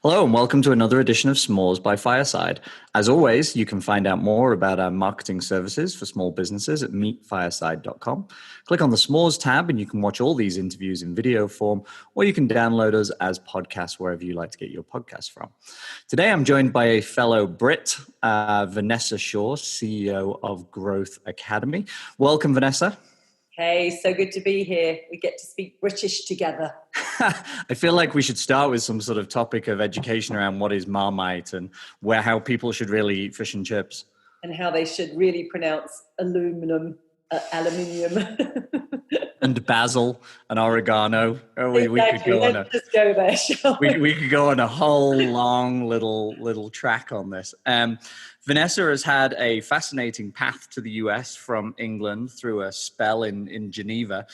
Hello and welcome to another edition of S'mores by Fireside. As always, you can find out more about our marketing services for small businesses at meetfireside.com. Click on the S'mores tab and you can watch all these interviews in video form, or you can download us as podcasts wherever you like to get your podcasts from. Today, I'm joined by a fellow Brit, Vanessa Shaw, CEO of Growth Academy. Welcome, Vanessa. Hey, so good to be here. We get to speak British together. I feel like we should start with some sort of topic of education around what is Marmite and how people should really eat fish and chips. And how they should really pronounce aluminium. And basil and oregano. Exactly. We could go Let's just go there, shall we? we could go on a whole long little track on this. Vanessa has had a fascinating path to the US from England through a spell in Geneva.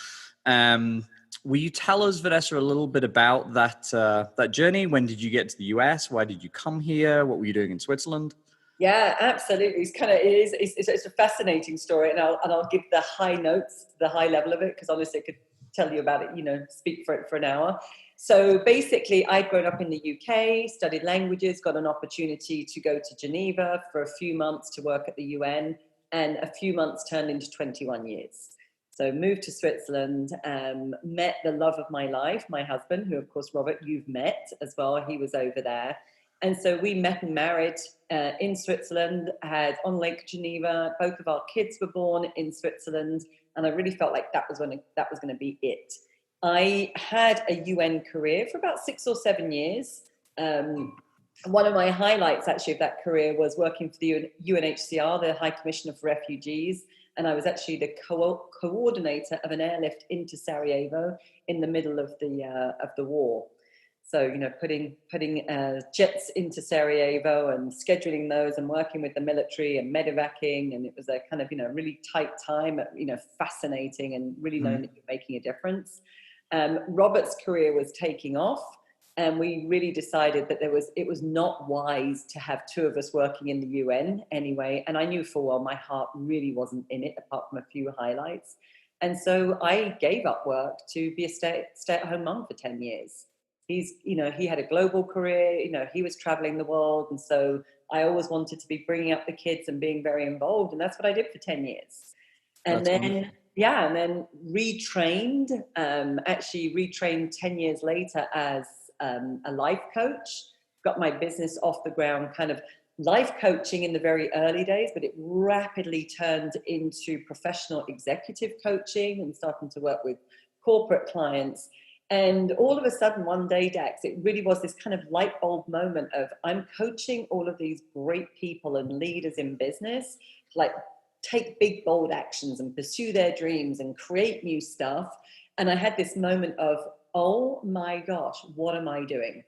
Will you tell us, Vanessa, a little bit about that journey? When did you get to the US? Why did you come here? What were you doing in Switzerland? Yeah, absolutely. It's a fascinating story, and I'll give the high notes, the high level of it, because honestly, I could tell you about it, speak for it for an hour. So basically, I'd grown up in the UK, studied languages, got an opportunity to go to Geneva for a few months to work at the UN, and a few months turned into 21 years. So moved to Switzerland, met the love of my life, my husband, who, of course, Robert, you've met as well. He was over there. And so we met and married in Switzerland, had on Lake Geneva. Both of our kids were born in Switzerland. And I really felt like that was going to be it. I had a UN career for about 6 or 7 years. One of my highlights, actually, of that career was working for the UNHCR, the High Commissioner for Refugees. And I was actually the coordinator of an airlift into Sarajevo in the middle of the war. So, putting jets into Sarajevo and scheduling those and working with the military and medevacing. And it was a kind of, really tight time, fascinating and really knowing that you're making a difference. Robert's career was taking off. And we really decided that it was not wise to have two of us working in the UN anyway. And I knew full well my heart really wasn't in it, apart from a few highlights. And so I gave up work to be a stay-at-home mum for 10 years. He had a global career, he was traveling the world. And so I always wanted to be bringing up the kids and being very involved. And that's what I did for 10 years. And then retrained, actually retrained 10 years later as a life coach, got my business off the ground, kind of life coaching in the very early days, but it rapidly turned into professional executive coaching and starting to work with corporate clients. And all of a sudden, one day, Dax, it really was this kind of light bulb moment of I'm coaching all of these great people and leaders in business, like take big, bold actions and pursue their dreams and create new stuff. And I had this moment of, oh my gosh, what am I doing?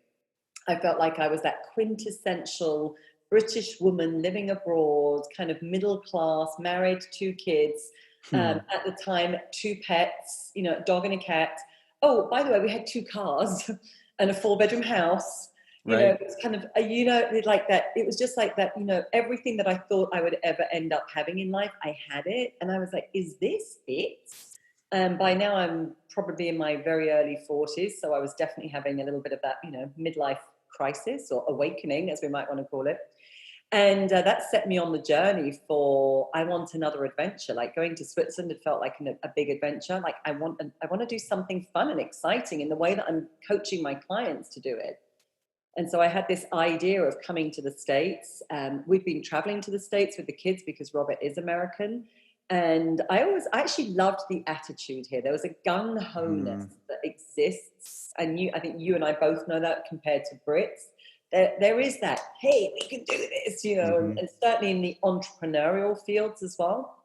I felt like I was that quintessential British woman living abroad, kind of middle class, married, 2 kids, at the time, 2 pets, a dog and a cat. Oh, by the way, we had 2 cars and a 4-bedroom house. It was kind of, like that. It was just like that, everything that I thought I would ever end up having in life, I had it. And I was like, is this it? By now I'm probably in my very early 40s. So I was definitely having a little bit of that, midlife crisis or awakening, as we might want to call it. And that set me on the journey for, I want another adventure. Like going to Switzerland, it felt like a big adventure. Like I want to do something fun and exciting in the way that I'm coaching my clients to do it. And so I had this idea of coming to the States. We've been traveling to the States with the kids because Robert is American. And I actually loved the attitude here. There was a gung-ho-ness that exists. And I think you and I both know that compared to Brits. There is that, hey, we can do this, and certainly in the entrepreneurial fields as well.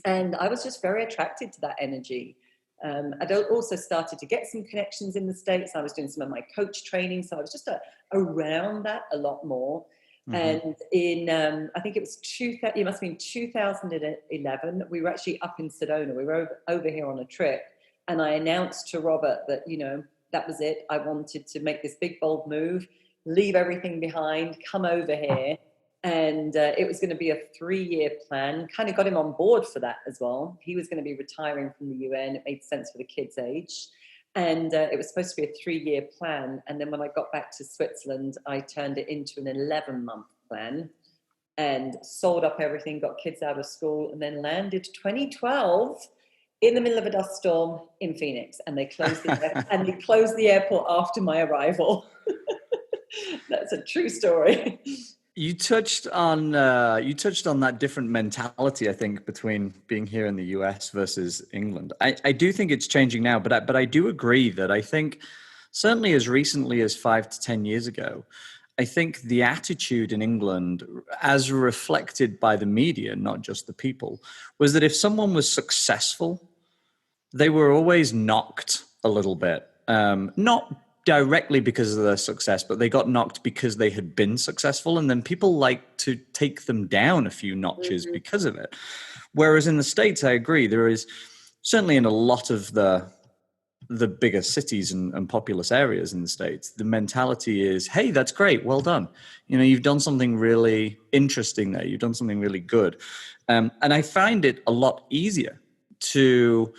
And I was just very attracted to that energy. I'd also started to get some connections in the States. I was doing some of my coach training. So I was just around that a lot more. And in, I think it was it must have been 2011, we were actually up in Sedona. We were over here on a trip. And I announced to Robert that, that was it. I wanted to make this big, bold move, leave everything behind, come over here. And it was going to be a 3-year plan. Kind of got him on board for that as well. He was going to be retiring from the UN. It made sense for the kids' age. And it was supposed to be a 3-year plan. And then when I got back to Switzerland, I turned it into an 11-month plan and sold up everything, got kids out of school, and then landed 2012 in the middle of a dust storm in Phoenix. And they closed the airport after my arrival. That's a true story. You touched on that different mentality, I think, between being here in the US versus England. I do think it's changing now, but I do agree that I think certainly as recently as 5 to 10 years ago, I think the attitude in England, as reflected by the media, not just the people, was that if someone was successful, they were always knocked a little bit. Not directly because of their success, but they got knocked because they had been successful. And then people like to take them down a few notches because of it. Whereas in the States, I agree, there is certainly in a lot of the bigger cities and populous areas in the States, the mentality is, hey, that's great. Well done. You know, you've done something really interesting there. You've done something really good. And I find it a lot easier to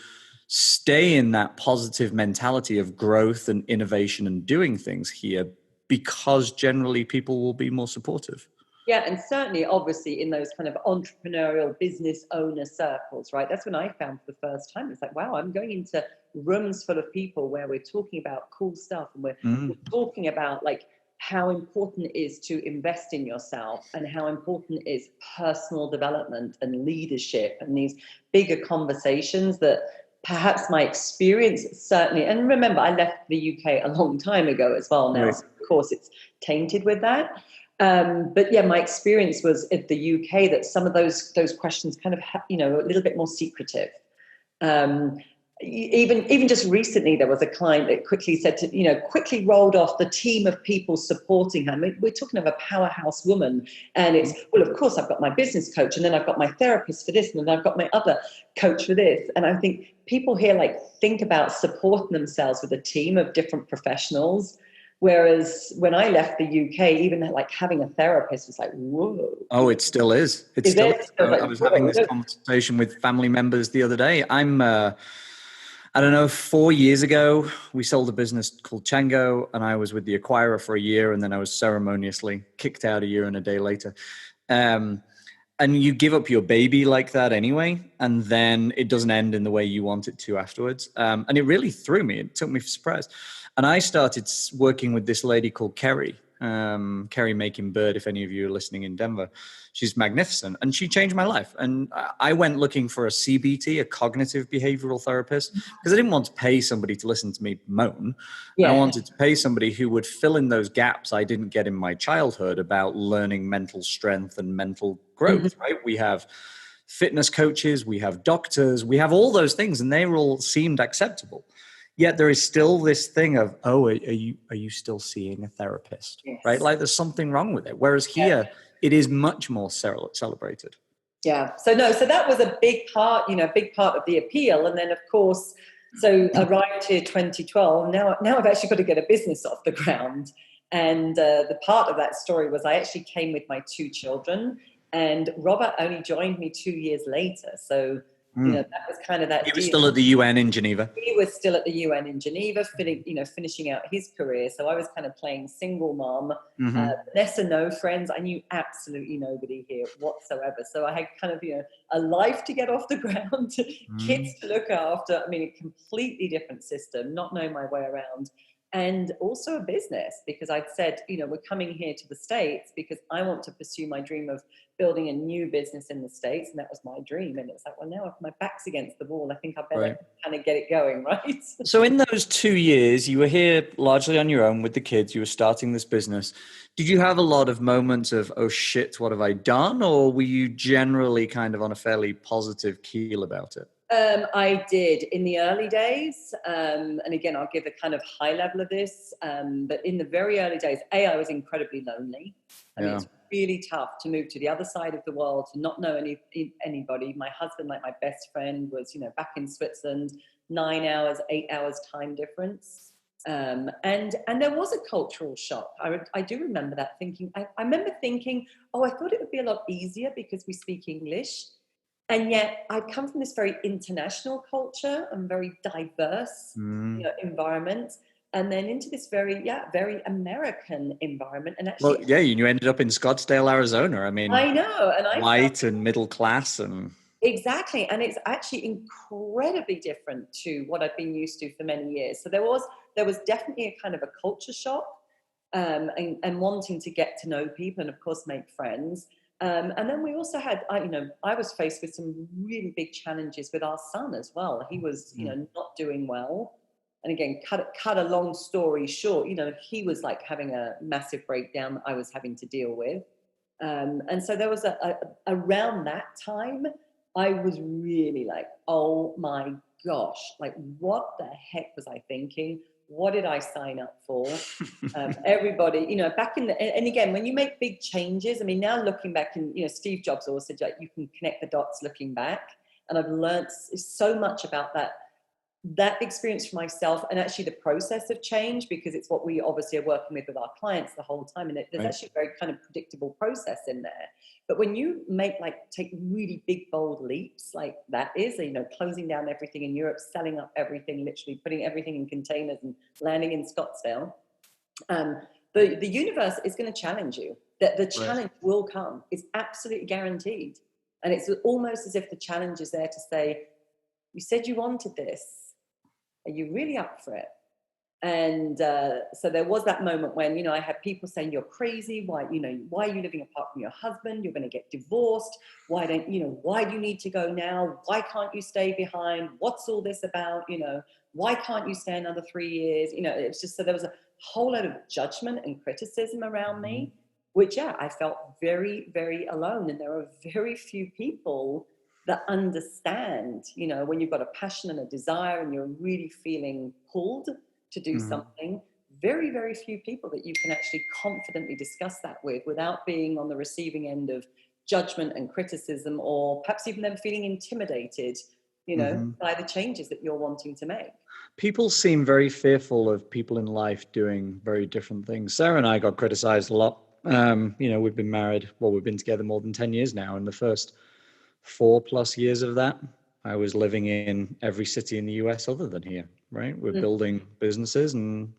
stay in that positive mentality of growth and innovation and doing things here because generally people will be more supportive. Yeah, and certainly, obviously, in those kind of entrepreneurial business owner circles, right? That's when I found for the first time, it's like, wow, I'm going into rooms full of people where we're talking about cool stuff, and we're talking about like how important it is to invest in yourself and how important it is personal development and leadership and these bigger conversations that perhaps my experience certainly, and remember, I left the UK a long time ago as well now, Right. so of course it's tainted with that. But yeah, my experience was at the UK that some of those questions kind of, a little bit more secretive. Even just recently, there was a client that quickly said quickly rolled off the team of people supporting her. I mean, we're talking of a powerhouse woman, and it's, well, of course, I've got my business coach, and then I've got my therapist for this, and then I've got my other coach for this. And I think people here think about supporting themselves with a team of different professionals. Whereas when I left the UK, even having a therapist was like, whoa. Oh, it still is. It still is. I was having this conversation with family members the other day. I don't know, 4 years ago, we sold a business called Chango, and I was with the acquirer for a year, and then I was ceremoniously kicked out a year and a day later. And you give up your baby like that anyway, and then it doesn't end in the way you want it to afterwards. And it really threw me. It took me for surprise. And I started working with this lady called Kerry Making Bird, if any of you are listening in Denver. She's magnificent, and she changed my life. And I went looking for a CBT, a cognitive behavioral therapist, because I didn't want to pay somebody to listen to me moan. Yeah. I wanted to pay somebody who would fill in those gaps I didn't get in my childhood about learning mental strength and mental growth, right? We have fitness coaches, we have doctors, we have all those things, and they all seemed acceptable. Yet there is still this thing of, oh, are you still seeing a therapist? Yes. Right? Like there's something wrong with it. Whereas here, it is much more celebrated. Yeah. So that was a big part of the appeal. And then, of course, so arrived here 2012. Now I've actually got to get a business off the ground. And the part of that story was I actually came with my 2 children, and Robert only joined me 2 years later. So that was kind of that. He was still at the UN in Geneva. He was still at the UN in Geneva, finishing out his career. So I was kind of playing single mom. Vanessa, no friends. I knew absolutely nobody here whatsoever. So I had kind of, a life to get off the ground, kids to look after. I mean, a completely different system, not knowing my way around. And also a business, because I'd said, we're coming here to the States because I want to pursue my dream of building a new business in the States. And that was my dream. And it's like, well, now if my back's against the wall, I think I better kind of get it going, right? So in those 2 years, you were here largely on your own with the kids. You were starting this business. Did you have a lot of moments of, oh shit, what have I done? Or were you generally kind of on a fairly positive keel about it? I did in the early days. And again, I'll give a kind of high level of this. But in the very early days, I was incredibly lonely. I mean, it's really tough to move to the other side of the world, to not know anybody. My husband, like my best friend, was, back in Switzerland, 9 hours, 8 hours time difference. And there was a cultural shock. I do remember that thinking. I remember thinking, oh, I thought it would be a lot easier because we speak English. And yet I come from this very international culture and very diverse, environment, and then into this very American environment. And Well, actually, yeah, you ended up in Scottsdale, Arizona. I mean, I know, and I felt white and middle class and exactly, and it's actually incredibly different to what I've been used to for many years. So there was definitely a kind of a culture shock, and wanting to get to know people and of course make friends. And then we also had, I was faced with some really big challenges with our son as well. He was, not doing well. And again, cut a long story short, he was like having a massive breakdown that I was having to deal with. And so there was around that time, I was really like, oh my gosh, like what the heck was I thinking? What did I sign up for? Everybody, back in the, and again, when you make big changes, I mean, now looking back, and Steve Jobs always said, like, you can connect the dots looking back. And I've learned so much about that experience for myself, and actually the process of change, because it's what we obviously are working with our clients the whole time, and there's right. actually a very kind of predictable process in there. But when you take really big bold leaps like that is, closing down everything in Europe, selling up everything, literally putting everything in containers and landing in Scottsdale, the universe is going to challenge you. That the challenge will come. It's absolutely guaranteed. And it's almost as if the challenge is there to say, you said you wanted this. Are you really up for it? And so there was that moment when, I had people saying, you're crazy. Why are you living apart from your husband? You're going to get divorced. Why do you need to go now? Why can't you stay behind? What's all this about? Why can't you stay another 3 years? It's just, so there was a whole lot of judgment and criticism around me, which, I felt very, very alone. And there are very few people that understand, when you've got a passion and a desire and you're really feeling pulled to do something, very, very few people that you can actually confidently discuss that with without being on the receiving end of judgment and criticism, or perhaps even them feeling intimidated, by the changes that you're wanting to make. People seem very fearful of people in life doing very different things. Sarah and I got criticized a lot. We've been married, we've been together more than 10 years now. And the first 4+ years of that, I was living in every city in the US other than here, right? We're building businesses and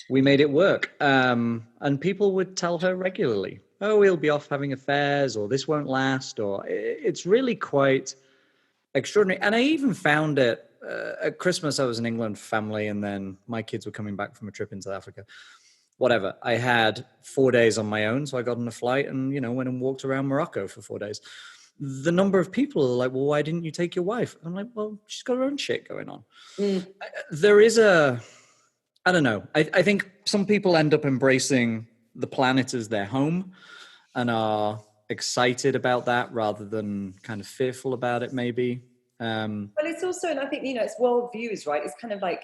we made it work. And people would tell her regularly, oh, we'll be off having affairs, or this won't last, or it's really quite extraordinary. And I even found it at Christmas. I was in England for family, and then my kids were coming back from a trip in South Africa. Whatever. I had 4 days on my own, so I got on a flight and, went and walked around Morocco for 4 days. The number of people are like, well, why didn't you take your wife? I'm like, well, she's got her own shit going on. There is I don't know. I think some people end up embracing the planet as their home and are excited about that rather than kind of fearful about it, maybe. Well, it's also, and I think, it's worldviews, right? It's kind of like,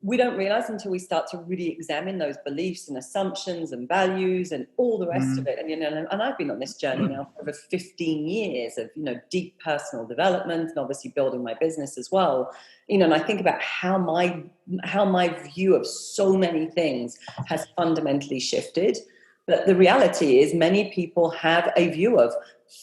we don't realize until we start to really examine those beliefs and assumptions and values and all the rest of it. And I've been on this journey now for over 15 years of, deep personal development and obviously building my business as well. And I think about how my view of so many things has fundamentally shifted. But the reality is many people have a view of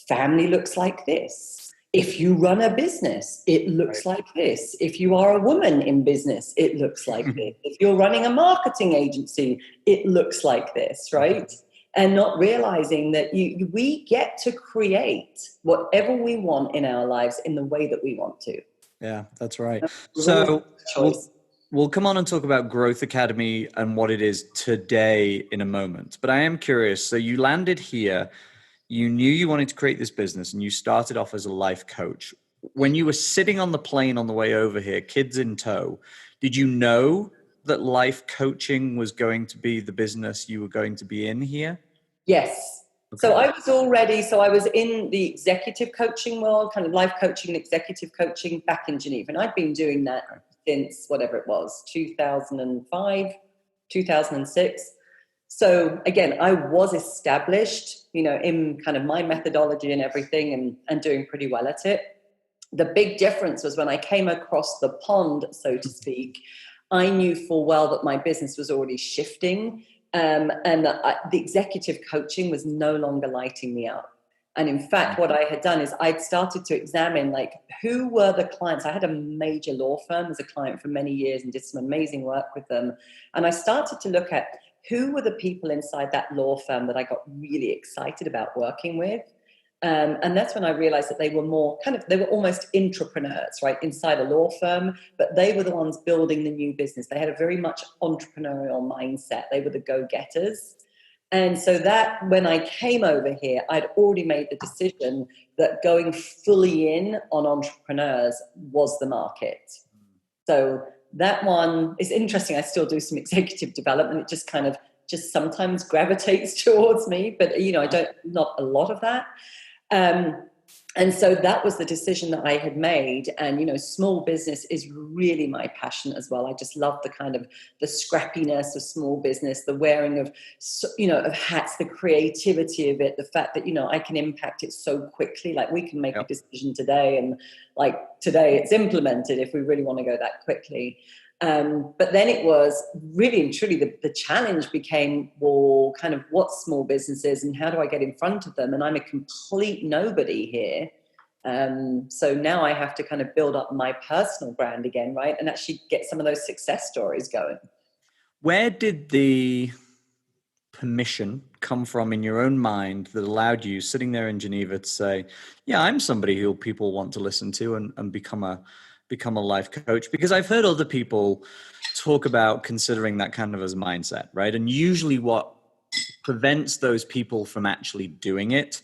family looks like this. If you run a business, it looks like this. If you are a woman in business, it looks like this. If you're running a marketing agency, it looks like this, right? And not realizing that we get to create whatever we want in our lives in the way that we want to. Yeah, that's right. So we'll come on and talk about Growth Academy and what it is today in a moment. But I am curious. So you landed here. You knew you wanted to create this business and you started off as a life coach. When you were sitting on the plane on the way over here, kids in tow, did you know that life coaching was going to be the business you were going to be in here? Yes. Okay. So I was in the executive coaching world, kind of life coaching and executive coaching back in Geneva. And I'd been doing that since whatever it was, 2005, 2006. So again, I was established, in kind of my methodology and everything and doing pretty well at it. The big difference was when I came across the pond, so to speak, I knew full well that my business was already shifting, and the executive coaching was no longer lighting me up. And in fact, what I had done is I'd started to examine like who were the clients. I had a major law firm as a client for many years and did some amazing work with them. And I started to look at who were the people inside that law firm that I got really excited about working with. And that's when I realized that they were more they were almost entrepreneurs, right, inside a law firm, but they were the ones building the new business. They had a very much entrepreneurial mindset. They were the go-getters. And so that when I came over here, I'd already made the decision that going fully in on entrepreneurs was the market. So that one is interesting. I still do some executive development. It just sometimes gravitates towards me, but not a lot of that. And so that was the decision that I had made. And, small business is really my passion as well. I just love the scrappiness of small business, the wearing of hats, the creativity of it, the fact that, I can impact it so quickly. Like we can make a decision today and like today it's implemented if we really want to go that quickly. But then it was really and truly the challenge became, well, what small businesses and how do I get in front of them? And I'm a complete nobody here. So now I have to build up my personal brand again, right? And actually get some of those success stories going. Where did the permission come from in your own mind that allowed you sitting there in Geneva to say, yeah, I'm somebody who people want to listen to and become a life coach? Because I've heard other people talk about considering that as a mindset, right? And usually what prevents those people from actually doing it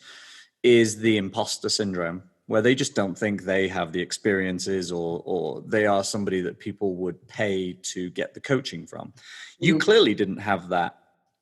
is the imposter syndrome, where they just don't think they have the experiences or they are somebody that people would pay to get the coaching from. You clearly didn't have that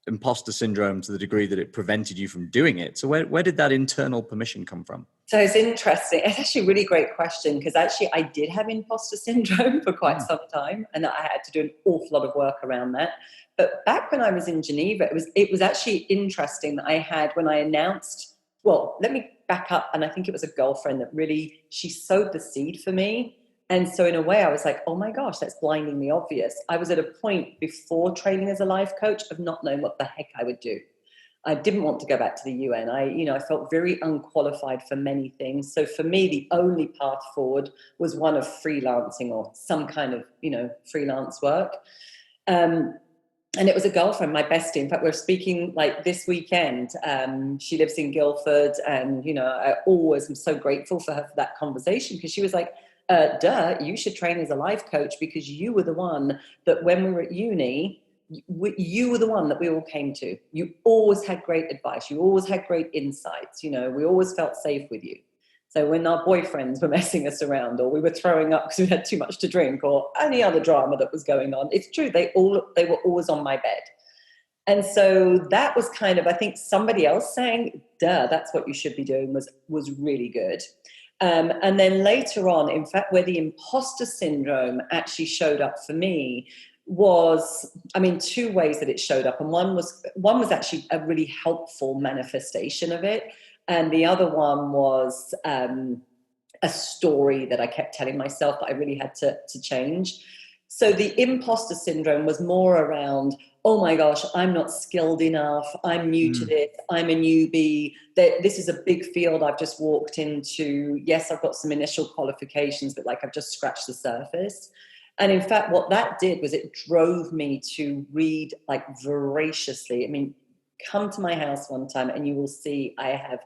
imposter syndrome to the degree that it prevented you from doing it. So where did that internal permission come from? So it's interesting. It's actually a really great question because actually I did have imposter syndrome for quite some time and I had to do an awful lot of work around that. But back when I was in Geneva, it was actually interesting that I had, when I announced, well, let me back up. And I think it was a girlfriend that really, she sowed the seed for me. And so in a way I was like, oh my gosh, that's blindingly obvious. I was at a point before training as a life coach of not knowing what the heck I would do. I didn't want to go back to the UN. I felt very unqualified for many things. So for me, the only path forward was one of freelancing or some kind of, freelance work. And it was a girlfriend, my bestie. In fact, we're speaking like this weekend. She lives in Guildford and, I always am so grateful for her for that conversation because she was like, you should train as a life coach because you were the one that when we were at uni, you were the one that we all came to. You always had great advice. You always had great insights. We always felt safe with you. So when our boyfriends were messing us around or we were throwing up because we had too much to drink or any other drama that was going on, it's true. They were always on my bed. And so that was I think somebody else saying, that's what you should be doing was really good. And then later on, in fact, where the imposter syndrome actually showed up for me was, two ways that it showed up. And one was actually a really helpful manifestation of it. And the other one was a story that I kept telling myself that I really had to change. So the imposter syndrome was more around, oh my gosh, I'm not skilled enough. I'm new to this. I'm a newbie. This is a big field I've just walked into. Yes, I've got some initial qualifications, but I've just scratched the surface. And in fact, what that did was it drove me to read voraciously. Come to my house one time and you will see I have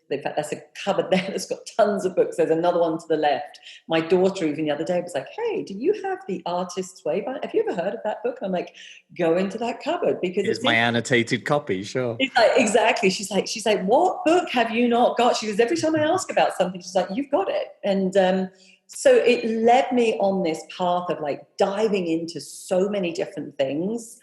in fact, that's a cupboard there that's got tons of books. There's another one to the left. My daughter even the other day was like, hey, do you have The Artist's Way? Have you ever heard of that book? I'm like, go into that cupboard because it's my annotated copy, sure. It's exactly. She's like, what book have you not got? She goes, every time I ask about something, she's like, you've got it. And so it led me on this path of diving into so many different things,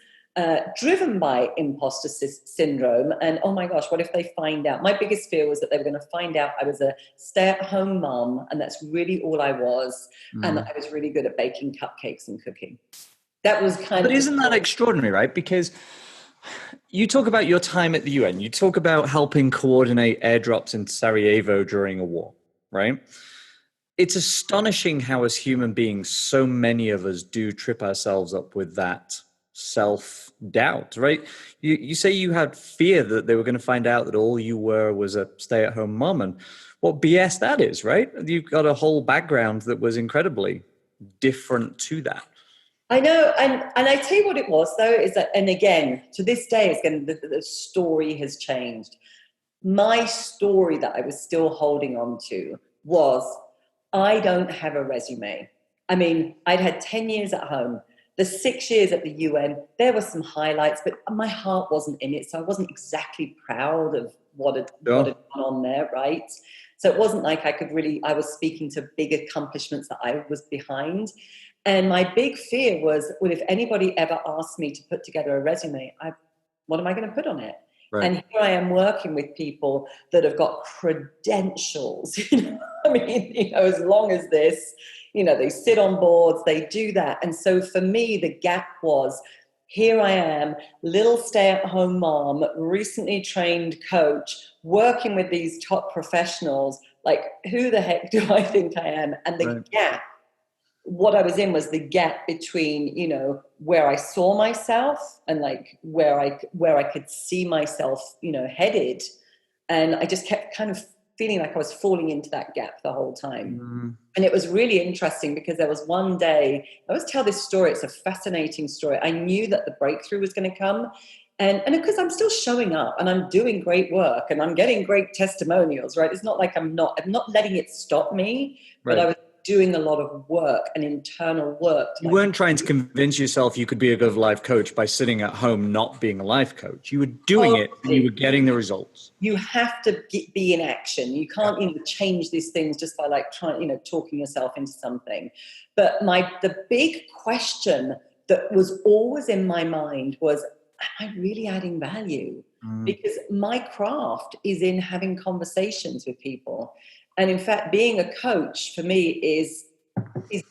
driven by imposter syndrome. And oh my gosh, what if they find out? My biggest fear was that they were going to find out I was a stay-at-home mom and that's really all I was, and that I was really good at baking cupcakes and cooking. That was But isn't that extraordinary, right? Because you talk about your time at the UN, you talk about helping coordinate airdrops in Sarajevo during a war, right? It's astonishing how as human beings, so many of us do trip ourselves up with that self-doubt, right? You say you had fear that they were going to find out that all you were was a stay-at-home mom, and what BS that is, right? You've got a whole background that was incredibly different to that. I know, and I tell you what it was though, is that, and again, to this day, it's going the story has changed. My story that I was still holding on to was, I don't have a resume. I mean, I'd had 10 years at home. The 6 years at the UN, there were some highlights, but my heart wasn't in it. So I wasn't exactly proud of what had gone on there, right? So it wasn't like I was speaking to big accomplishments that I was behind. And my big fear was, well, if anybody ever asked me to put together a resume, what am I going to put on it? Right. And here I am working with people that have got credentials, I mean, as long as this, they sit on boards, they do that. And so for me, the gap was, here I am, little stay-at-home mom, recently trained coach, working with these top professionals. Like, who the heck do I think I am? And the gap, what I was in was the gap between, where I saw myself and like where I could see myself, headed. And I just kept kind of feeling like I was falling into that gap the whole time. Mm. And it was really interesting because there was one day, I always tell this story, it's a fascinating story. I knew that the breakthrough was going to come. And because I'm still showing up and I'm doing great work and I'm getting great testimonials, right? It's not like I'm not letting it stop me, but I was doing a lot of work and internal work. You weren't trying to convince yourself you could be a good life coach by sitting at home not being a life coach. You were doing it and you were getting the results. You have to be in action. You can't change these things just by like trying, talking yourself into something. But the big question that was always in my mind was, am I really adding value? Because my craft is in having conversations with people. And in fact, being a coach for me is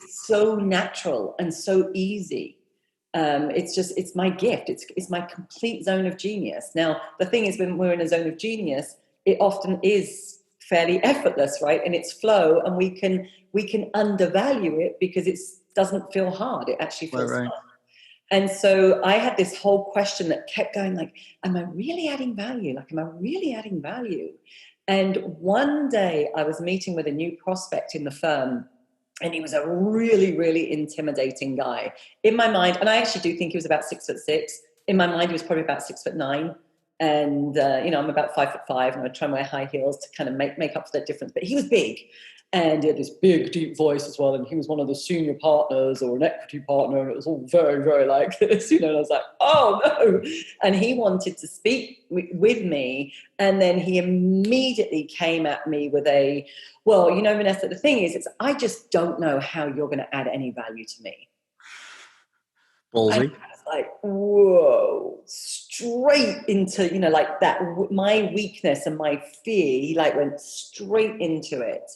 so natural and so easy. It's my gift. It's my complete zone of genius. Now, the thing is, when we're in a zone of genius, it often is fairly effortless, right? And it's flow, and we can undervalue it because it doesn't feel hard. It actually feels fun. And so I had this whole question that kept going, like, am I really adding value? Like, am I really adding value? And one day I was meeting with a new prospect in the firm, and he was a really, really intimidating guy. In my mind, and I actually do think he was about 6'6". In my mind, he was probably about 6'9". And, I'm about 5'5", and I try and wear high heels to kind of make up for that difference. But he was big. And he had this big, deep voice as well. And he was one of the senior partners or an equity partner. And it was all very, very like this, And I was like, oh, no. And he wanted to speak with me. And then he immediately came at me with Vanessa, the thing is, I just don't know how you're going to add any value to me. Ballsy. And I was like, whoa, straight into, like that, my weakness and my fear. He like went straight into it.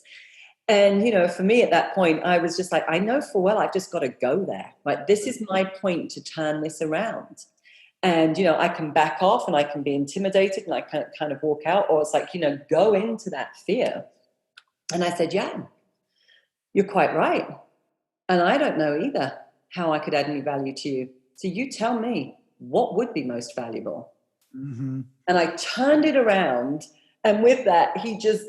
And, for me at that point, I was just like, I know full well I've just got to go there. Like, this is my point to turn this around. And, I can back off and I can be intimidated and I can kind of walk out, or it's like, go into that fear. And I said, yeah, you're quite right. And I don't know either how I could add any value to you. So you tell me, what would be most valuable? Mm-hmm. And I turned it around. And with that, he just,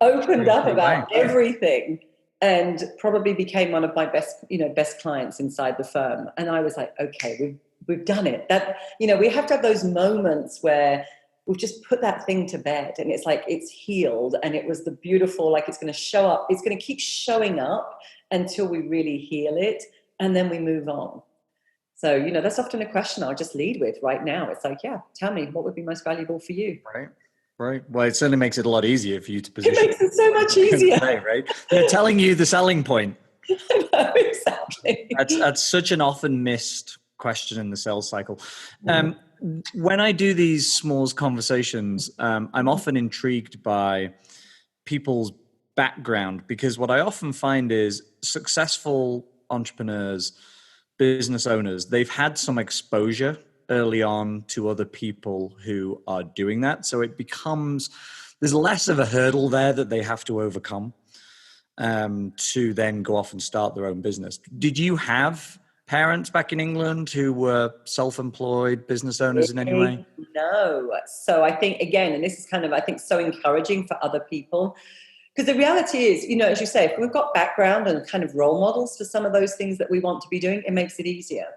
opened up about everything, and probably became one of my best clients inside the firm. And I was like, okay, we've done it. That, we have to have those moments where we've just put that thing to bed, and it's like, it's healed. And it was the beautiful, like, it's going to show up. It's going to keep showing up until we really heal it. And then we move on. So, that's often a question I'll just lead with right now. It's like, yeah, tell me, what would be most valuable for you? Right. Well, it certainly makes it a lot easier for you to position. It makes it so much easier. Right. They're telling you the selling point. No, exactly. That's such an often missed question in the sales cycle. When I do these smalls conversations, I'm often intrigued by people's background, because what I often find is successful entrepreneurs, business owners, they've had some exposure early on to other people who are doing that. So it becomes, there's less of a hurdle there that they have to overcome to then go off and start their own business. Did you have parents back in England who were self-employed business owners in any way? No. So I think, again, and this is kind of, I think, so encouraging for other people. Because the reality is, as you say, if we've got background and kind of role models for some of those things that we want to be doing, it makes it easier.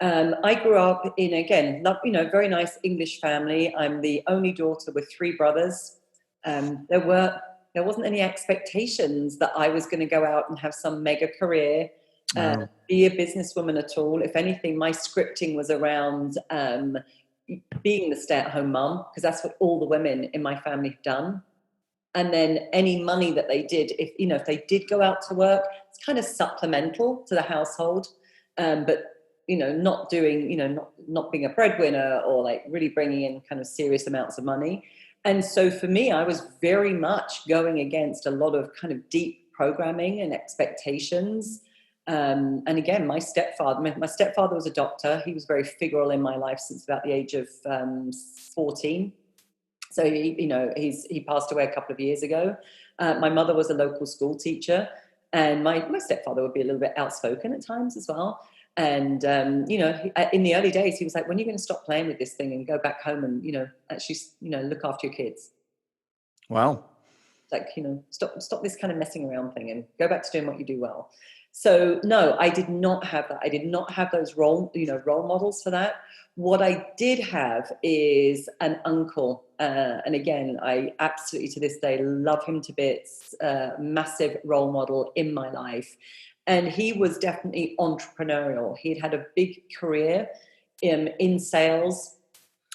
I grew up in, again, very nice English family. I'm the only daughter with 3 brothers. There wasn't any expectations that I was going to go out and have some mega career, be a businesswoman at all. If anything, my scripting was around being the stay-at-home mum, because that's what all the women in my family have done. And then any money that they did, if they did go out to work, it's kind of supplemental to the household, but not doing, not being a breadwinner or like really bringing in kind of serious amounts of money. And so for me, I was very much going against a lot of kind of deep programming and expectations. And again, my stepfather was a doctor. He was very figural in my life since about the age of 14. So he passed away a couple of years ago. My mother was a local school teacher, and my stepfather would be a little bit outspoken at times as well. And in the early days, he was like, "When are you going to stop playing with this thing and go back home and actually look after your kids?" Wow. Like, stop this kind of messing around thing and go back to doing what you do well. So no, I did not have that. I did not have those role models for that. What I did have is an uncle, and again, I absolutely to this day love him to bits. Massive role model in my life, and he was definitely entrepreneurial. He'd had a big career in sales.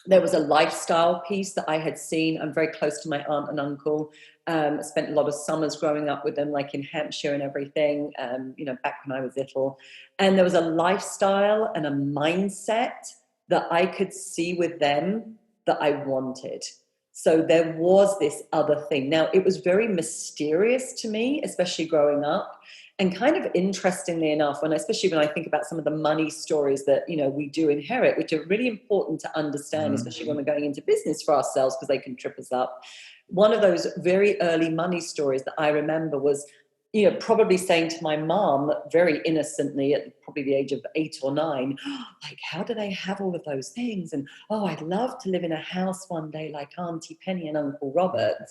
There was a lifestyle piece that I had seen. I'm very close to my aunt and uncle. I spent a lot of summers growing up with them, like in Hampshire and everything, back when I was little. And there was a lifestyle and a mindset that I could see with them that I wanted. So there was this other thing. Now, it was very mysterious to me, especially growing up. And kind of interestingly enough, especially when I think about some of the money stories that, we do inherit, which are really important to understand, especially when we're going into business for ourselves, because they can trip us up. One of those very early money stories that I remember was, probably saying to my mom very innocently at probably the age of 8 or 9, like, how do they have all of those things? And, I'd love to live in a house one day like Auntie Penny and Uncle Robert.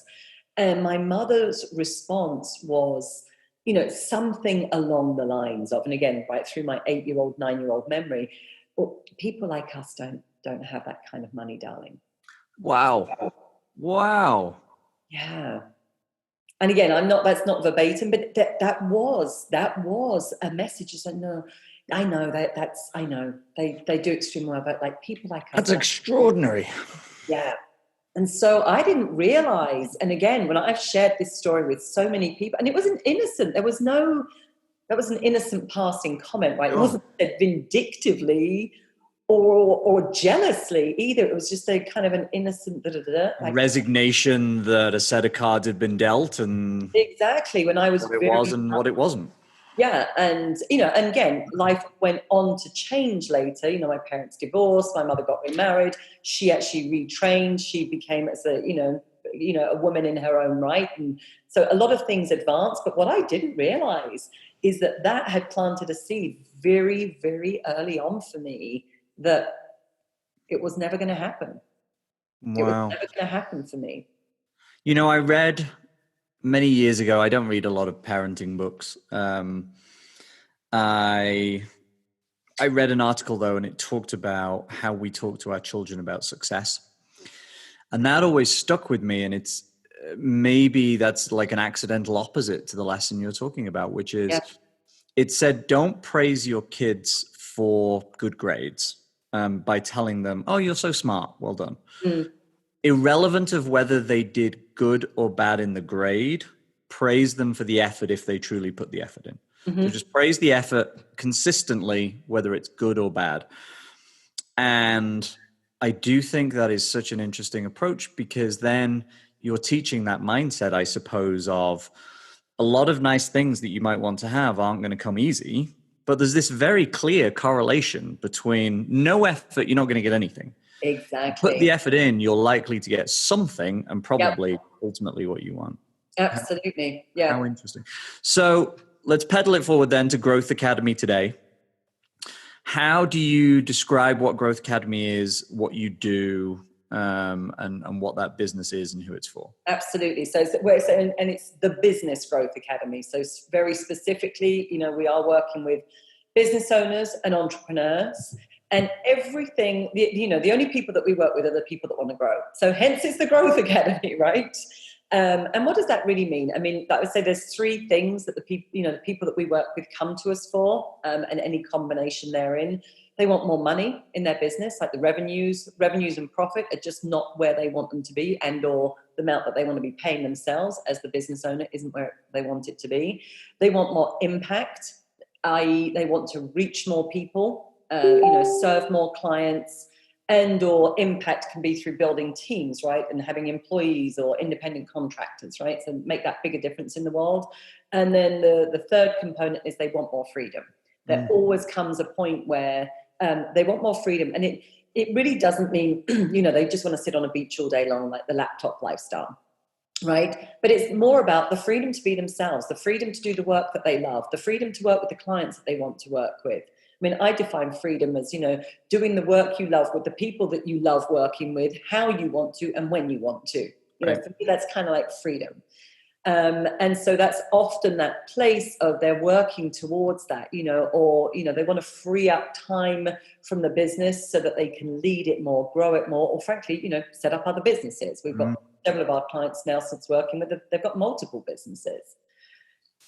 And my mother's response was, something along the lines of, and again, right through my 8-year-old, 9-year-old memory, well, people like us don't have that kind of money, darling. Wow. Yeah. And again, that's not verbatim, but that was a message. It's like, no, I know I know they do extremely well, but like people like us. That's extraordinary. Yeah. And so I didn't realize, and again, when I've shared this story with so many people, and it wasn't innocent, that was an innocent passing comment, right? It wasn't said vindictively or jealously either. It was just a kind of an innocent like, resignation that a set of cards had been dealt, and exactly when I was what it was and what it wasn't. Yeah, and and again, life went on to change later. My parents divorced. My mother got remarried. She actually retrained. She became as a a woman in her own right, and so a lot of things advanced. But what I didn't realize is that had planted a seed very, very early on for me that it was never going to happen. Wow. It was never going to happen for me. I read many years ago, I don't read a lot of parenting books. I read an article though, and it talked about how we talk to our children about success. And that always stuck with me. And it's maybe that's like an accidental opposite to the lesson you're talking about, which is it said, don't praise your kids for good grades by telling them, "Oh, you're so smart. Well done." Irrelevant of whether they did good or bad in the grade, praise them for the effort if they truly put the effort in. So just praise the effort consistently, whether it's good or bad. And I do think that is such an interesting approach, because then you're teaching that mindset, I suppose, of a lot of nice things that you might want to have aren't going to come easy, but there's this very clear correlation between no effort, you're not going to get anything. Exactly. Put the effort in, you're likely to get something, and probably ultimately what you want. Absolutely. Yeah. How interesting. So let's pedal it forward then to Growth Academy today. How do you describe what Growth Academy is, what you do, and what that business is and who it's for? Absolutely. And it's the Business Growth Academy. So very specifically, we are working with business owners and entrepreneurs, and everything. The only people that we work with are the people that want to grow. So hence it's the Growth Academy, right? And what does that really mean? I mean, I would say there's three things that the people that we work with come to us for, and any combination therein. They want more money in their business, like the revenues and profit are just not where they want them to be, and or the amount that they want to be paying themselves as the business owner isn't where they want it to be. They want more impact, i.e. they want to reach more people, serve more clients, and or impact can be through building teams, right? And having employees or independent contractors, right? So make that bigger difference in the world. And then the third component is they want more freedom. There always comes a point where they want more freedom. And it really doesn't mean, they just want to sit on a beach all day long, like the laptop lifestyle, right? But it's more about the freedom to be themselves, the freedom to do the work that they love, the freedom to work with the clients that they want to work with. I mean, I define freedom as, doing the work you love with the people that you love working with, how you want to and when you want to. For me, that's kind of like freedom. And so that's often that place of they're working towards that, or they want to free up time from the business so that they can lead it more, grow it more, or frankly, set up other businesses. We've got several of our clients now since working with them, they've got multiple businesses.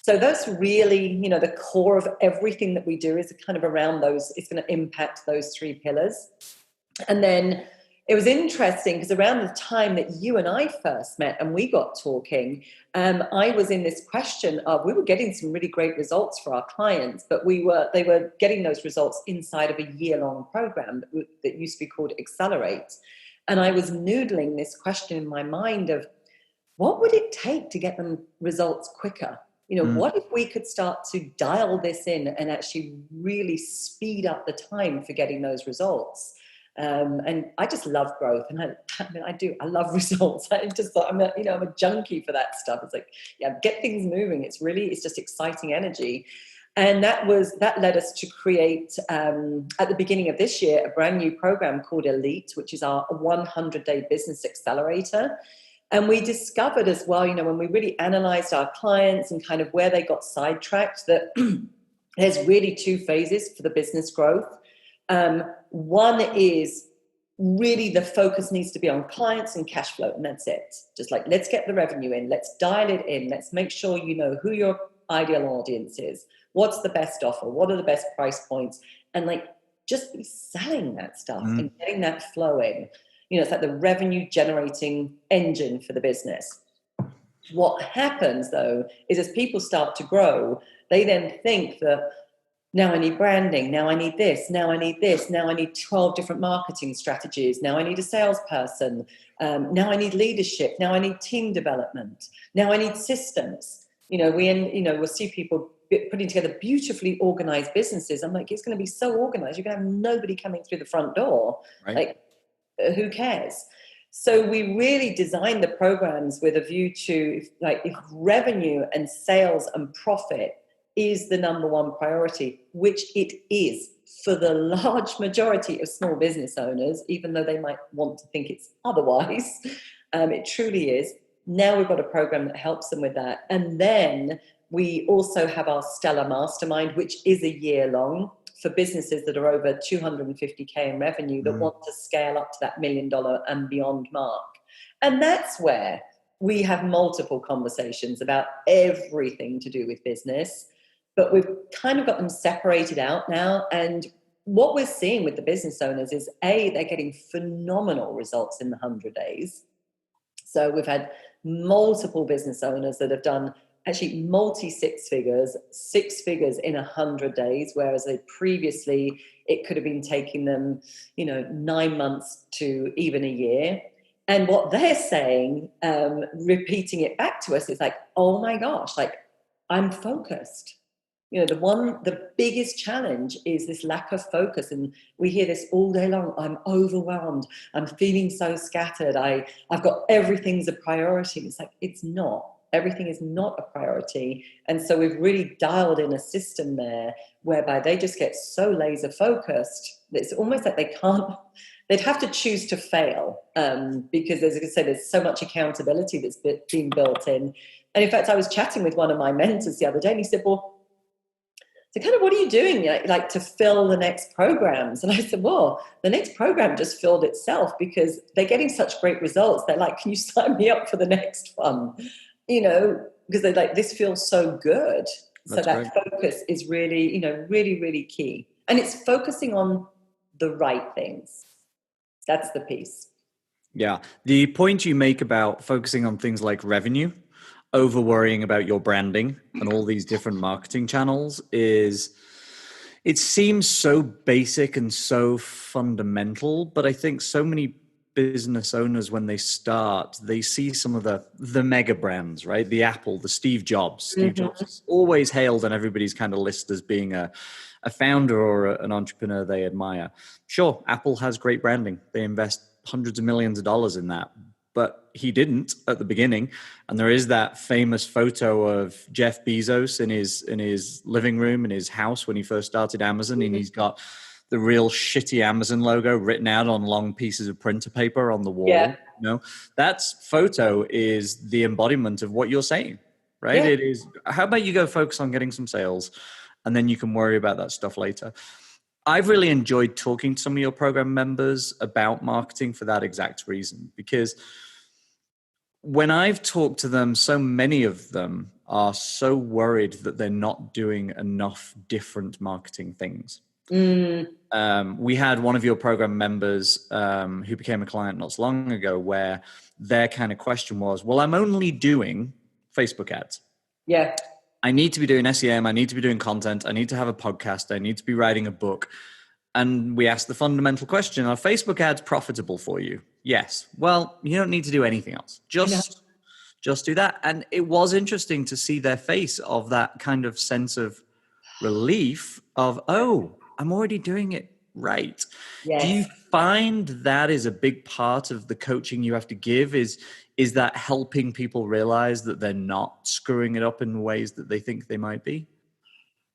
So that's really, the core of everything that we do is kind of around those. It's going to impact those three pillars. And then it was interesting because around the time that you and I first met and we got talking, I was in this question of, we were getting some really great results for our clients, but they were getting those results inside of a year-long program that used to be called Accelerate. And I was noodling this question in my mind of, what would it take to get them results quicker? What if we could start to dial this in and actually really speed up the time for getting those results? And I just love growth, and I love results. I'm a junkie for that stuff. It's like, get things moving. It's just exciting energy. And that led us to create, at the beginning of this year, a brand new program called Elite, which is our 100-day business accelerator. And we discovered as well, when we really analyzed our clients and kind of where they got sidetracked, that there's really two phases for the business growth. One is really the focus needs to be on clients and cash flow, and that's it. Just like, let's get the revenue in, let's dial it in, let's make sure you know who your ideal audience is, what's the best offer, what are the best price points, and just be selling that stuff and getting that flowing. It's like the revenue generating engine for the business. What happens though is as people start to grow, they then think that, now I need branding, now I need this, now I need this, now I need 12 different marketing strategies, now I need a salesperson, now I need leadership, now I need team development, now I need systems. We'll see people putting together beautifully organized businesses. I'm like, it's going to be so organized, you're going to have nobody coming through the front door. Right. Who cares? So we really designed the programs with a view to, if revenue and sales and profit is the number one priority, which it is for the large majority of small business owners, even though they might want to think it's otherwise, it truly is. Now we've got a program that helps them with that. And then we also have our Stellar Mastermind, which is a year long, for businesses that are over 250K in revenue that want to scale up to that $1 million and beyond mark. And that's where we have multiple conversations about everything to do with business, but we've kind of got them separated out now. And what we're seeing with the business owners is, they're getting phenomenal results in the 100 days. So we've had multiple business owners that have done actually multi-six figures in 100 days, whereas previously it could have been taking them, 9 months to even a year. And what they're saying, repeating it back to us, is like, oh my gosh, I'm focused. The biggest challenge is this lack of focus. And we hear this all day long. I'm overwhelmed. I'm feeling so scattered. I've got everything's a priority. It's like, it's not. Everything is not a priority. And so we've really dialed in a system there whereby they just get so laser focused. It's almost like they'd have to choose to fail, because, as I said, there's so much accountability that's being built in. And in fact, I was chatting with one of my mentors the other day, and he said, well, so kind of, what are you doing like to fill the next programs? And I said, well, the next program just filled itself, because they're getting such great results. They're like, can you sign me up for the next one? Because they're like, this feels so good. So that focus is really, really, really key. And it's focusing on the right things. That's the piece. Yeah. The point you make about focusing on things like revenue over worrying about your branding and all these different marketing channels it seems so basic and so fundamental, but I think so many business owners, when they start, they see some of the mega brands, right? The Apple, the Steve Jobs. Steve Jobs is always hailed on everybody's kind of list as being a founder or an entrepreneur they admire. Sure, Apple has great branding. They invest hundreds of millions of dollars in that. But he didn't at the beginning. And there is that famous photo of Jeff Bezos in his living room in his house when he first started Amazon. And he's got the real shitty Amazon logo written out on long pieces of printer paper on the wall. Yeah. That photo is the embodiment of what you're saying, right? Yeah. It is, how about you go focus on getting some sales, and then you can worry about that stuff later. I've really enjoyed talking to some of your program members about marketing for that exact reason, because when I've talked to them, so many of them are so worried that they're not doing enough different marketing things. We had one of your program members who became a client not so long ago, where their kind of question was, well, I'm only doing Facebook ads. Yeah. I need to be doing SEM. I need to be doing content. I need to have a podcast. I need to be writing a book. And we asked the fundamental question, are Facebook ads profitable for you? Yes. Well, you don't need to do anything else. Just do that. And it was interesting to see their face of that kind of sense of relief of, oh, I'm already doing it right. Yes. Do you find that is a big part of the coaching you have to give? Is that helping people realize that they're not screwing it up in ways that they think they might be?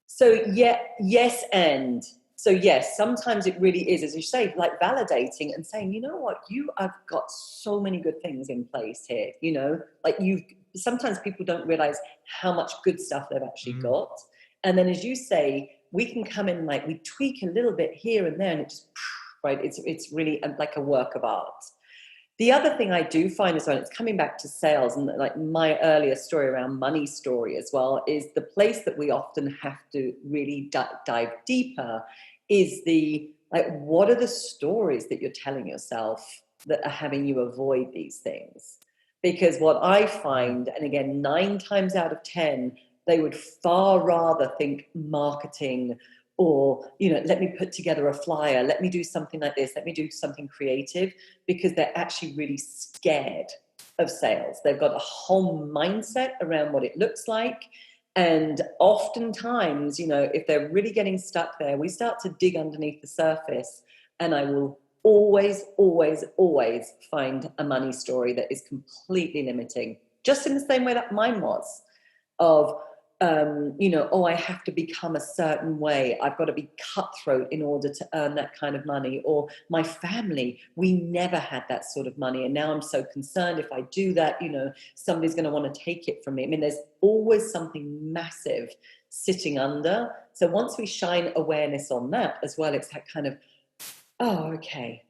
So yes. And so yes, sometimes it really is, as you say, like validating and saying, you know what, you have got so many good things in place here, like sometimes people don't realize how much good stuff they've actually got. And then, as you say, we can come in, like we tweak a little bit here and there, and it just, right, it's really like a work of art. The other thing I do find as well, it's coming back to sales, and like my earlier story around money story as well, is the place that we often have to really dive deeper is what are the stories that you're telling yourself that are having you avoid these things? Because what I find, and again, 9 times out of 10, they would far rather think marketing or, let me put together a flyer, let me do something like this, let me do something creative, because they're actually really scared of sales. They've got a whole mindset around what it looks like. And oftentimes, if they're really getting stuck there, we start to dig underneath the surface, and I will always, always, always find a money story that is completely limiting, just in the same way that mine was, of, I have to become a certain way. I've got to be cutthroat in order to earn that kind of money. Or my family, we never had that sort of money. And now I'm so concerned if I do that, somebody's going to want to take it from me. I mean, there's always something massive sitting under. So once we shine awareness on that as well, it's that kind of, oh, okay.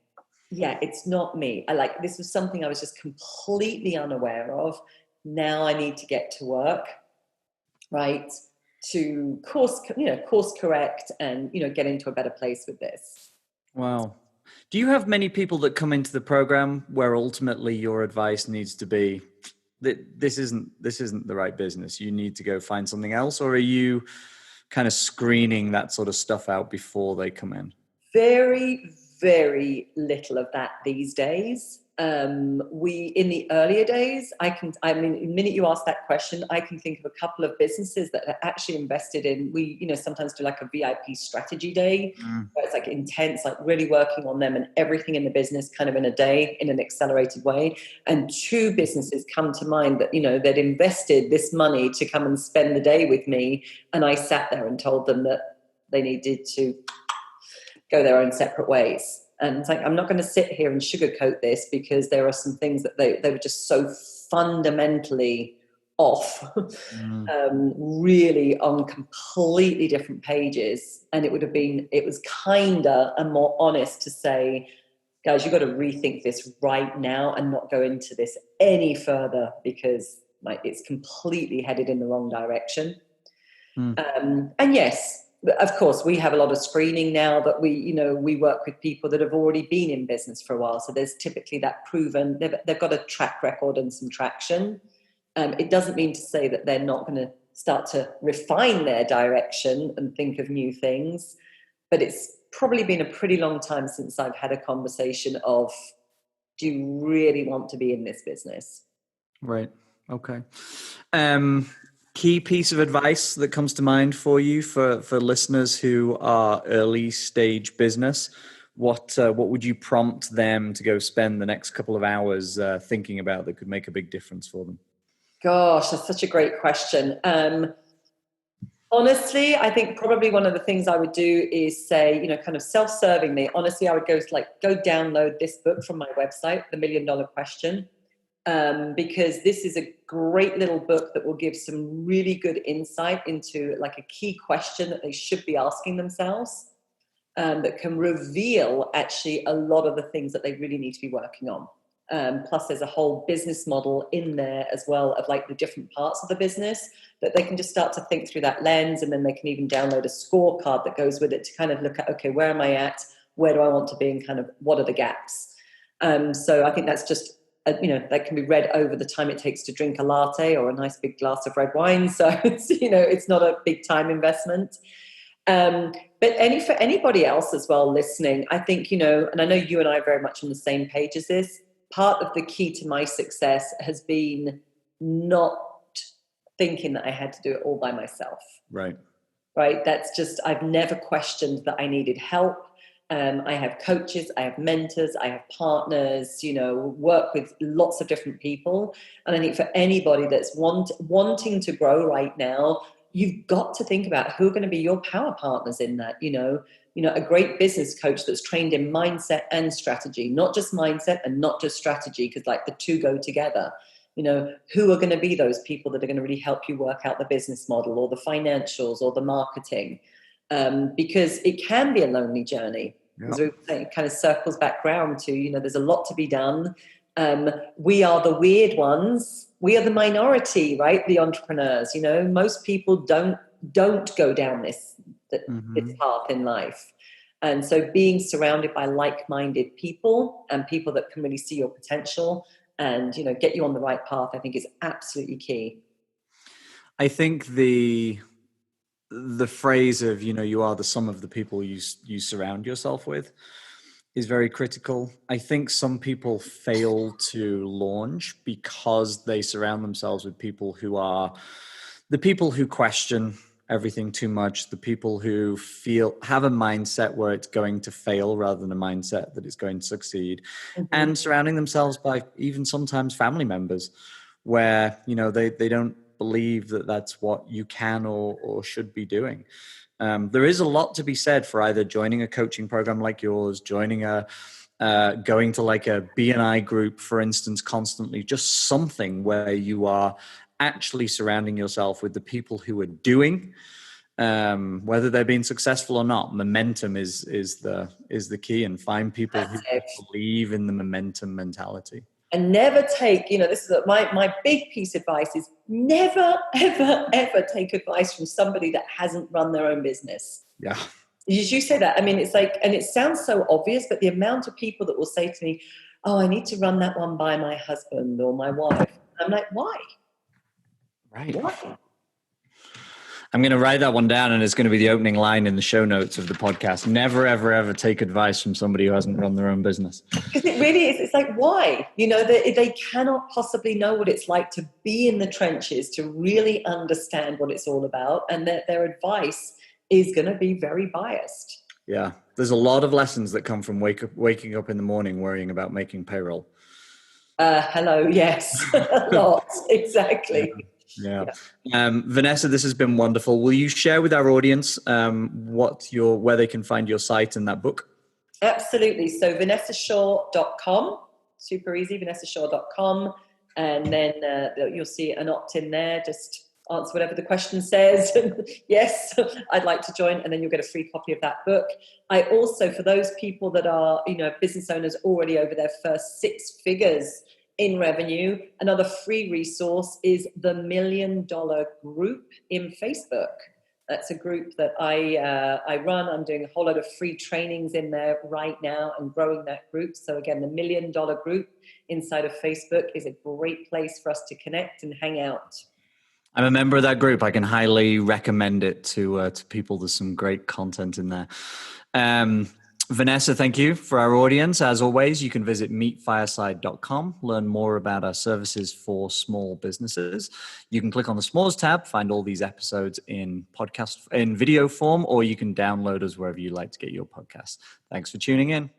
Yeah, it's not me. This was something I was just completely unaware of. Now I need to get to work. Right, to course correct and, get into a better place with this. Wow. Do you have many people that come into the program where ultimately your advice needs to be that this isn't the right business, you need to go find something else? Or are you kind of screening that sort of stuff out before they come in? Very, very little of that these days. In the earlier days, the minute you ask that question, I can think of a couple of businesses that are actually invested in, we, sometimes do like a VIP strategy day, where it's like intense, like really working on them and everything in the business kind of in a day in an accelerated way. And 2 businesses come to mind that, they'd invested this money to come and spend the day with me. And I sat there and told them that they needed to go their own separate ways. And it's like, I'm not going to sit here and sugarcoat this, because there are some things that they were just so fundamentally off, really on completely different pages. And it was kinder and more honest to say, guys, you've got to rethink this right now and not go into this any further, because it's completely headed in the wrong direction. And yes, of course, we have a lot of screening now, but we work with people that have already been in business for a while. So there's typically that proven, they've got a track record and some traction. It doesn't mean to say that they're not going to start to refine their direction and think of new things, but it's probably been a pretty long time since I've had a conversation of, do you really want to be in this business? Right. Okay. Key piece of advice that comes to mind for you for listeners who are early stage business. What would you prompt them to go spend the next couple of hours thinking about that could make a big difference for them? Gosh, that's such a great question. Honestly, I think probably one of the things I would do is say, kind of self-servingly, honestly, I would go download this book from my website, The $1 Million Question, because this is a great little book that will give some really good insight into a key question that they should be asking themselves, that can reveal actually a lot of the things that they really need to be working on. Plus there's a whole business model in there as well of the different parts of the business that they can just start to think through that lens, and then they can even download a scorecard that goes with it to kind of look at, okay, where am I at? Where do I want to be? And kind of what are the gaps? So I think that's just, that can be read over the time it takes to drink a latte or a nice big glass of red wine. So it's not a big time investment. But for anybody else as well listening, I think, and I know you and I are very much on the same page as this. Part of the key to my success has been not thinking that I had to do it all by myself. Right. That's just, I've never questioned that I needed help. I have coaches, I have mentors, I have partners, work with lots of different people. And I think for anybody that's wanting to grow right now, you've got to think about who are going to be your power partners in that. A great business coach that's trained in mindset and strategy, not just mindset and not just strategy, because the two go together. Who are going to be those people that are going to really help you work out the business model or the financials or the marketing? Because it can be a lonely journey. Yep. As it kind of circles back round to, there's a lot to be done. We are the weird ones. We are the minority, right? The entrepreneurs. Most people don't go down this path in life. And so being surrounded by like-minded people and people that can really see your potential and, get you on the right path, I think is absolutely key. I think the phrase of, you are the sum of the people you surround yourself with is very critical. I think some people fail to launch because they surround themselves with people who are the people who question everything too much, the people who have a mindset where it's going to fail rather than a mindset that it's going to succeed, and surrounding themselves by even sometimes family members where, they don't believe that that's what you can or should be doing. There is a lot to be said for either joining a coaching program like yours, going to a BNI group, for instance, constantly, just something where you are actually surrounding yourself with the people who are doing, whether they're being successful or not. Momentum is the key, and find people who believe in the momentum mentality. And never take, this is my big piece of advice is never, ever, ever take advice from somebody that hasn't run their own business. Yeah. Did you say that? I mean, it's and it sounds so obvious, but the amount of people that will say to me, oh, I need to run that one by my husband or my wife. I'm like, why? Right. Why? I'm going to write that one down, and it's going to be the opening line in the show notes of the podcast. Never, ever, ever take advice from somebody who hasn't run their own business. Because it really is. It's why? They cannot possibly know what it's like to be in the trenches, to really understand what it's all about, and their advice is going to be very biased. Yeah. There's a lot of lessons that come from waking up in the morning worrying about making payroll. Hello. Yes. A lot. Exactly. Yeah. Yeah. Vanessa, this has been wonderful. Will you share with our audience where they can find your site and that book? Absolutely. So vanessashaw.com, super easy, vanessashaw.com. And then you'll see an opt-in there. Just answer whatever the question says. Yes, I'd like to join. And then you'll get a free copy of that book. I also, for those people that are, business owners already over their first 6 figures in revenue, another free resource is the $1 Million Group in Facebook. That's a group that I run. I'm doing a whole lot of free trainings in there right now and growing that group. So again, the $1 Million Group inside of Facebook is a great place for us to connect and hang out. I'm a member of that group. I can highly recommend it to people. There's some great content in there. Vanessa, thank you. For our audience, as always, you can visit meetfireside.com, learn more about our services for small businesses. You can click on the S'mores tab, find all these episodes in video form, or you can download us wherever you like to get your podcast. Thanks for tuning in.